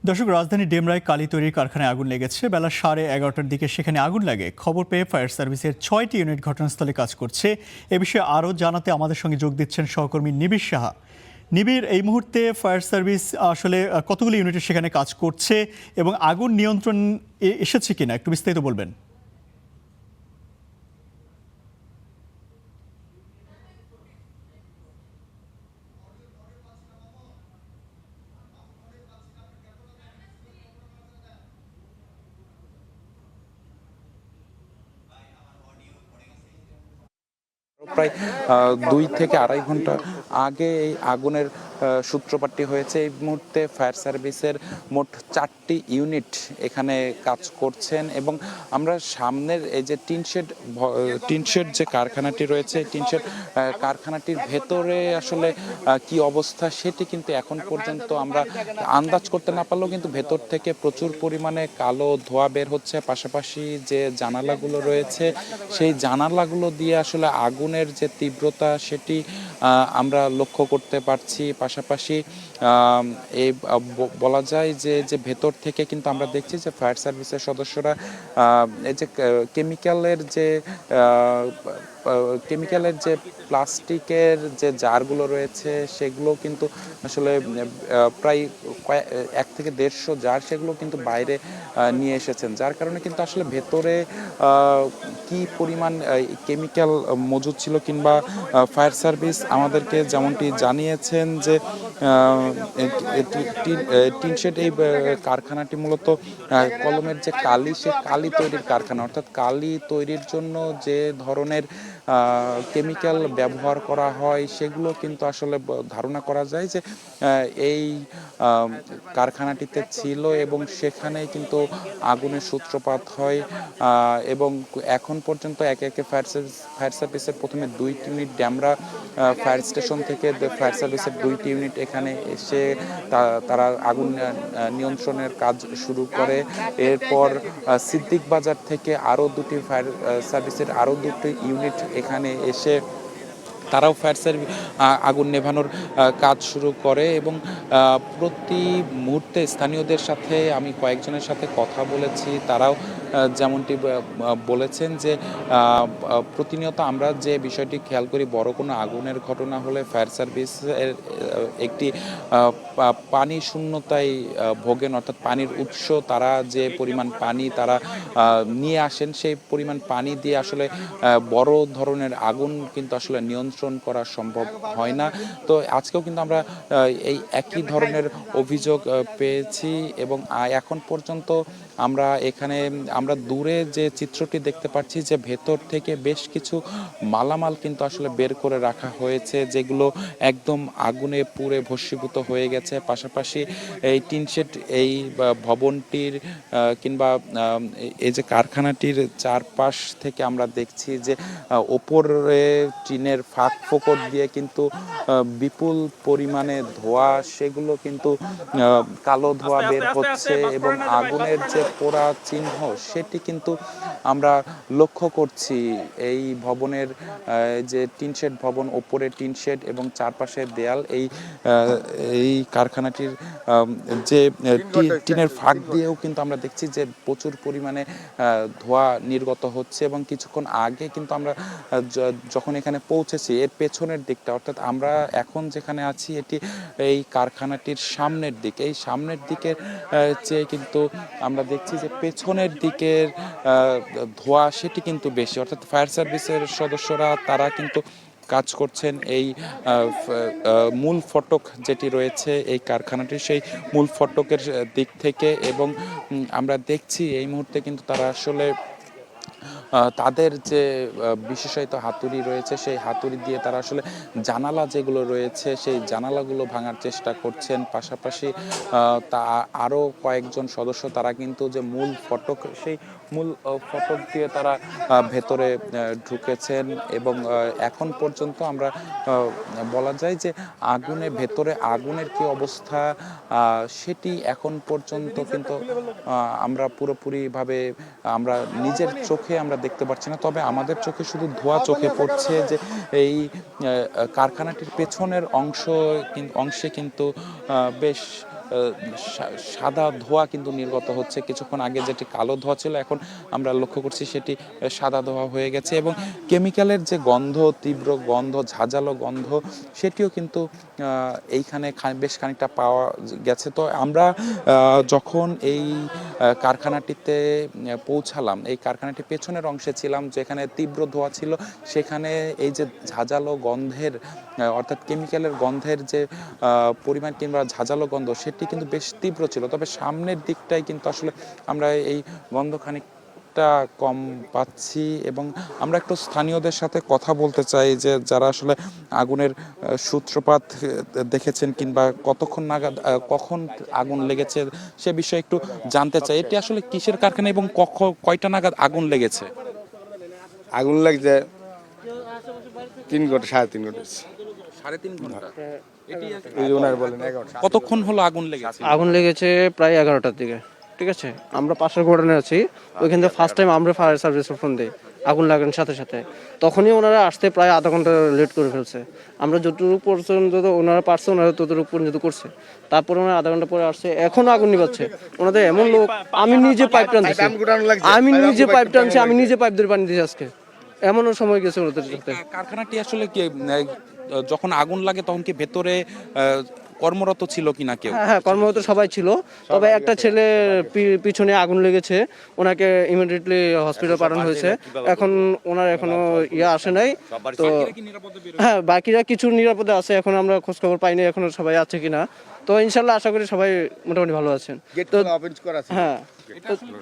দর্শক, রাজধানী ডেমরায় কালি তৈরির কারখানায় আগুন লেগেছে। বেলা 11:30টার দিকে সেখানে আগুন লাগে। খবর পেয়ে ফায়ার সার্ভিসের 6টি ইউনিট ঘটনাস্থলে কাজ করছে। এ বিষয়ে আরও জানাতে আমাদের সঙ্গে যোগ দিচ্ছেন সহকর্মী নিবিড় সাহা। নিবিড়, এই মুহূর্তে ফায়ার সার্ভিস আসলে কতগুলো ইউনিটের সেখানে কাজ করছে এবং আগুন নিয়ন্ত্রণ এসেছে কিনা একটু বিস্তারিত বলবেন। প্রায় 2 থেকে আড়াই ঘন্টা আগে এই আগুনের সূত্রপাতটি হয়েছে। এই মুহূর্তে ফায়ার সার্ভিসের মোট 4টি ইউনিট এখানে কাজ করছেন এবং আমরা সামনের এই যে টিনশেড যে কারখানাটি রয়েছে, টিনশেড কারখানাটির ভেতরে আসলে কি অবস্থা সেটি কিন্তু এখন পর্যন্ত আমরা আন্দাজ করতে না পারলেও কিন্তু ভেতর থেকে প্রচুর পরিমাণে কালো ধোঁয়া বের হচ্ছে। পাশাপাশি যে জানালাগুলো রয়েছে সেই জানালাগুলো দিয়ে আসলে আগুনের যে তীব্রতা সেটি আমরা লক্ষ্য করতে পারছি। পাশাপাশি এই বলা যায় যে ভেতর থেকে কিন্তু আমরা দেখছি যে ফায়ার সার্ভিসের সদস্যরা এই যে কেমিক্যালের যে প্লাস্টিকের যে জারগুলো রয়েছে সেগুলো কিন্তু আসলে প্রায় 1 থেকে 150 জার সেগুলো কিন্তু বাইরে নিয়ে এসেছেন, যার কারণে কিন্তু আসলে ভেতরে কি পরিমাণ কেমিক্যাল মজুদ ছিল কিংবা ফায়ার সার্ভিস আমাদেরকে যেমনটি জানিয়েছেন যে টিনশেড এই কারখানাটি মূলত কলমের যে কালি, সে কালি তৈরির কারখানা। অর্থাৎ কালি তৈরির জন্য যে ধরনের কেমিক্যাল ব্যবহার করা হয় সেগুলো কিন্তু আসলে ধারণা করা যায় যে এই কারখানাটিতে ছিল এবং সেখানেই কিন্তু আগুনের সূত্রপাত হয়। এবং এখন পর্যন্ত একে একে ফায়ার সার্ভিসের প্রথমে 2টি ইউনিট ড্যামরা ফায়ার স্টেশন থেকে ফায়ার সার্ভিসের 2টি ইউনিট এখানে এসে তারা আগুন নিয়ন্ত্রণের কাজ শুরু করে। এরপর সিদ্দিক বাজার থেকে আরও 2টি ফায়ার সার্ভিসের আরও 2টি ইউনিট এখানে এসে তারাও ফায়ার সার্ভিস আগুন নেভানোর কাজ শুরু করে এবং প্রতি মুহূর্তে স্থানীয়দের সাথে আমি কয়েকজনের সাথে কথা বলেছি। তারাও যেমনটি বলেছেন যে প্রতিনিয়ত আমরা যে বিষয়টি খেয়াল করি, বড় কোনো আগুনের ঘটনা হলে ফায়ার সার্ভিসের একটি পানি শূন্যতায় ভোগেন। অর্থাৎ পানির উৎস, তারা যে পরিমাণ পানি তারা নিয়ে আসেন সেই পরিমাণ পানি দিয়ে আসলে বড় ধরনের আগুন কিন্তু আসলে নিয়ন্ত্রণ করা সম্ভব হয় না। তো আজকেও কিন্তু আমরা এই একই ধরনের অভিযোগ পেয়েছি এবং এখন পর্যন্ত আমরা দূরে যে চিত্রটি দেখতে পাচ্ছি যে ভেতর থেকে বেশ কিছু মালামাল কিন্তু আসলে বের করে রাখা হয়েছে, যেগুলো একদম আগুনে পুড়ে ভস্মীভূত হয়ে গেছে। পাশাপাশি এই টিনশেড এই ভবনটির কিংবা এই যে কারখানাটির চারপাশ থেকে আমরা দেখছি যে ওপরে টিনের ফাঁক ফোকর দিয়ে কিন্তু বিপুল পরিমাণে ধোঁয়া, সেগুলো কিন্তু কালো ধোঁয়া বের হচ্ছে এবং আগুনের যে পোড়া চিহ্ন সেটি কিন্তু আমরা লক্ষ্য করছি। এই ভবনের যে টিনশেড ভবন, ওপরে টিনশেড এবং চারপাশের দেয়াল, এই কারখানাটির যে টিনের ফাঁক দিয়েও কিন্তু আমরা দেখছি যে প্রচুর পরিমাণে ধোঁয়া নির্গত হচ্ছে। এবং কিছুক্ষণ আগে কিন্তু আমরা যখন এখানে পৌঁছেছি এর পেছনের দিকটা, অর্থাৎ আমরা এখন যেখানে আছি এটি এই কারখানাটির সামনের দিক, এই সামনের দিকের চেয়ে কিন্তু আমরা দেখছি যে পেছনের দিকের ধোঁয়া সেটি কিন্তু বেশি। অর্থাৎ ফায়ার সার্ভিসের সদস্যরা তারা কিন্তু কাজ করছেন এই মূল ফটক যেটি রয়েছে এই কারখানাটির, সেই মূল ফটকের দিক থেকে। এবং আমরা দেখছি এই মুহূর্তে কিন্তু তারা আসলে তাদের যে বিশেষায়িত হাতুড়ি রয়েছে সেই হাতুড়ি দিয়ে তারা আসলে জানালা যেগুলো রয়েছে সেই জানালাগুলো ভাঙার চেষ্টা করছেন। পাশাপাশি তা আরও কয়েকজন সদস্য তারা কিন্তু যে মূল ফটক, সেই মূল ফটক দিয়ে তারা ভেতরে ঢুকেছেন। এবং এখন পর্যন্ত আমরা বলা যায় যে ভেতরে আগুনের কি অবস্থা সেটি এখন পর্যন্ত কিন্তু আমরা পুরোপুরিভাবে আমরা নিজের চোখে আমরা দেখতে পাচ্ছি না। তবে আমাদের চোখে শুধু ধোঁয়া চোখে পড়ছে যে এই কারখানাটির পেছনের অংশে কিন্তু বেশ সাদা ধোঁয়া কিন্তু নির্গত হচ্ছে। কিছুক্ষণ আগে যেটি কালো ধোঁয়া ছিল, এখন আমরা লক্ষ্য করছি সেটি সাদা ধোঁয়া হয়ে গেছে এবং কেমিক্যালের যে গন্ধ, তীব্র গন্ধ, ঝাঁঝালো গন্ধ, সেটিও কিন্তু এইখানে বেশ খানিকটা পাওয়া গেছে। তো আমরা যখন এই কারখানাটিতে পৌঁছালাম, এই কারখানাটির পেছনের অংশে ছিলাম, যেখানে তীব্র ধোঁয়া ছিল, সেখানে এই যে ঝাঁঝালো গন্ধের অর্থাৎ কেমিক্যালের গন্ধের যে পরিমাণ কিংবা ঝাঁঝালো গন্ধ, সেটি কিন্তু বেশ তীব্র ছিল। তবে সামনের দিকটাই কিন্তু আসলে আমরা এই গন্ধ খানিকটা কম পাচ্ছি এবং আমরা একটু স্থানীয়দের সাথে কথা বলতে চাই যে যারা আসলে আগুনের সূত্রপাত দেখেছেন কিংবা কতক্ষণ নাগাদ কখন আগুন লেগেছে সে বিষয়ে একটু জানতে চাই। এটি আসলে কিসের কারখানা এবং কয়টা নাগাদ আগুন লেগেছে? আগুন লাগছে 3 ঘন্টা, 3.5 ঘন্টা। 3.5 ঘন্টা। এই যে ওনার বলেন 11টা। কতক্ষণ হলো আগুন লেগেছে? আগুন লেগেছে প্রায় 11টার দিকে, ঠিক আছে। আমরা পাশের গোডাউনে আছি, ওইখান থেকে ফার্স্ট টাইম আমরা ফায়ার সার্ভিসে ফোন দিই আগুন লাগানোর সাথে সাথে। তখনই ওনারা আসতে প্রায় আধা ঘন্টা লেট করে ফেলছে। আমরা যতটুকু পর্যন্ত ওনারা পারছে, ওনারা ততটুকু পর্যন্ত করছে। তারপরে ওনারা আধা ঘন্টা পরে আসছে, এখনো আগুন নিভাচ্ছে। ওনাদের এমন লোক, আমি নিজে পাইপ টানছি, আমি নিজে পাইপ ধরে পানি দিয়েছি আজকে। এমনও সময় গেছে ওদের সাথে। কারখানাটি আসলে কি যখন আগুন লাগে তখন কি ভেতরে কর্মরত ছিল কিনা কেউ? হ্যাঁ, কর্মরত সবাই ছিল, তবে একটা ছেলে পিছনে আগুন লেগেছে, ওনাকে ইমিডিয়েটলি হসপিটাল পাঠানো হয়েছে। এখন ওনার এখনো আসে নাই। তো হ্যাঁ, বাকিরা কিছু নিরাপদে আছে, এখন আমরা খোঁজ খবর পাইনি এখনো সবাই আছে কিনা। তো ইনশাল্লাহ আশা করি সবাই মোটামুটি ভালো আছেন। তো হ্যাঁ, এটা আসলে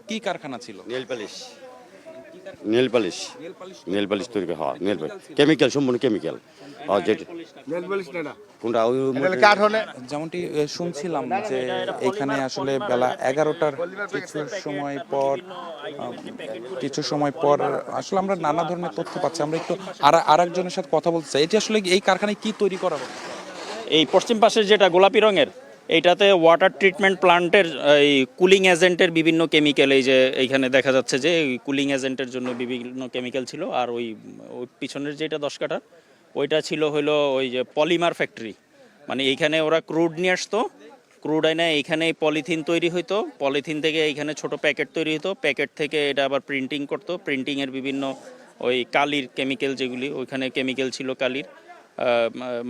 কি কারখানা ছিল? নেল পালিশ তৈরি হয়, কেমিক্যাল, সম্পূর্ণ কেমিক্যাল। কোনটা যেমনটি শুনছিলাম যে এখানে আসলে বেলা 11টার কিছু সময় পর আসলে আমরা নানা ধরনের তথ্য পাচ্ছি। আমরা একটু আর একজনের সাথে কথা বলতে চাই। এটি আসলে এই কারখানায় কি তৈরি করা হবে? এই পশ্চিম পাশে যেটা গোলাপি রঙের, এইটাতে ওয়াটার ট্রিটমেন্ট প্লান্টের এই কুলিং এজেন্টের বিভিন্ন কেমিক্যাল, এই যে এইখানে দেখা যাচ্ছে যে কুলিং এজেন্টের জন্য বিভিন্ন কেমিক্যাল ছিল। আর ওই পিছনের যেটা 10 কাঠা, ওইটা ছিল হলো ওই যে পলিমার ফ্যাক্টরি। মানে এইখানে ওরা ক্রুড নিয়ে আসতো, ক্রুড আইনে এইখানে পলিথিন তৈরি হইতো, পলিথিন থেকে এইখানে ছোট প্যাকেট তৈরি হতো, প্যাকেট থেকে এটা আবার প্রিন্টিং করতো, প্রিন্টিংয়ের বিভিন্ন ওই কালির কেমিক্যাল যেগুলি, ওইখানে কেমিক্যাল ছিল কালির।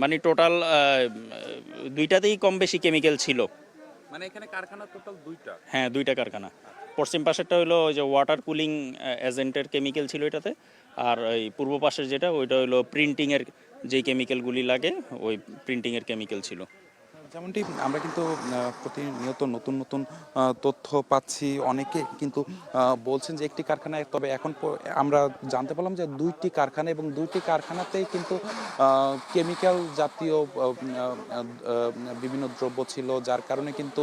মানে টোটাল দুইটাতেই কম বেশি কেমিক্যাল ছিল। মানে এখানে কারখানা টোটাল 2টা? হ্যাঁ, 2টা কারখানা। পশ্চিম পাশেরটা হলো ওই যে ওয়াটার কুলিং এজেন্টের কেমিক্যাল ছিল এটাতে, আর ওই পূর্ব পাশের যেটা, ওইটা হলো প্রিন্টিংয়ের যেই কেমিক্যালগুলি লাগে, ওই প্রিন্টিংয়ের কেমিক্যাল ছিল। যেমনটি আমরা কিন্তু প্রতিনিয়ত নতুন নতুন তথ্য পাচ্ছি। অনেকে কিন্তু বলছেন যে একটি কারখানায়, তবে এখন আমরা জানতে পারলাম যে 2টি কারখানা এবং 2টি কারখানাতেই কিন্তু কেমিক্যাল জাতীয় বিভিন্ন দ্রব্য ছিল, যার কারণে কিন্তু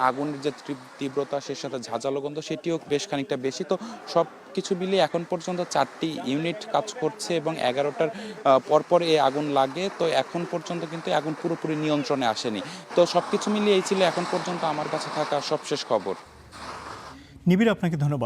আগুনের যে তীব্রতা, সে সাথে ঝাঁঝালো গন্ধ, সেটিও বেশ খানিকটা বেশি। তো সব কিছু মিলিয়ে এখন পর্যন্ত 4টি ইউনিট কাজ করছে এবং 11টার পরপর এই আগুন লাগে। তো এখন পর্যন্ত কিন্তু আগুন পুরোপুরি নিয়ন্ত্রণে আসেনি। তো সবকিছু মিলিয়ে এই ছিল এখন পর্যন্ত আমার কাছে থাকা সবশেষ খবর। নিবিড়, আপনাকে ধন্যবাদ।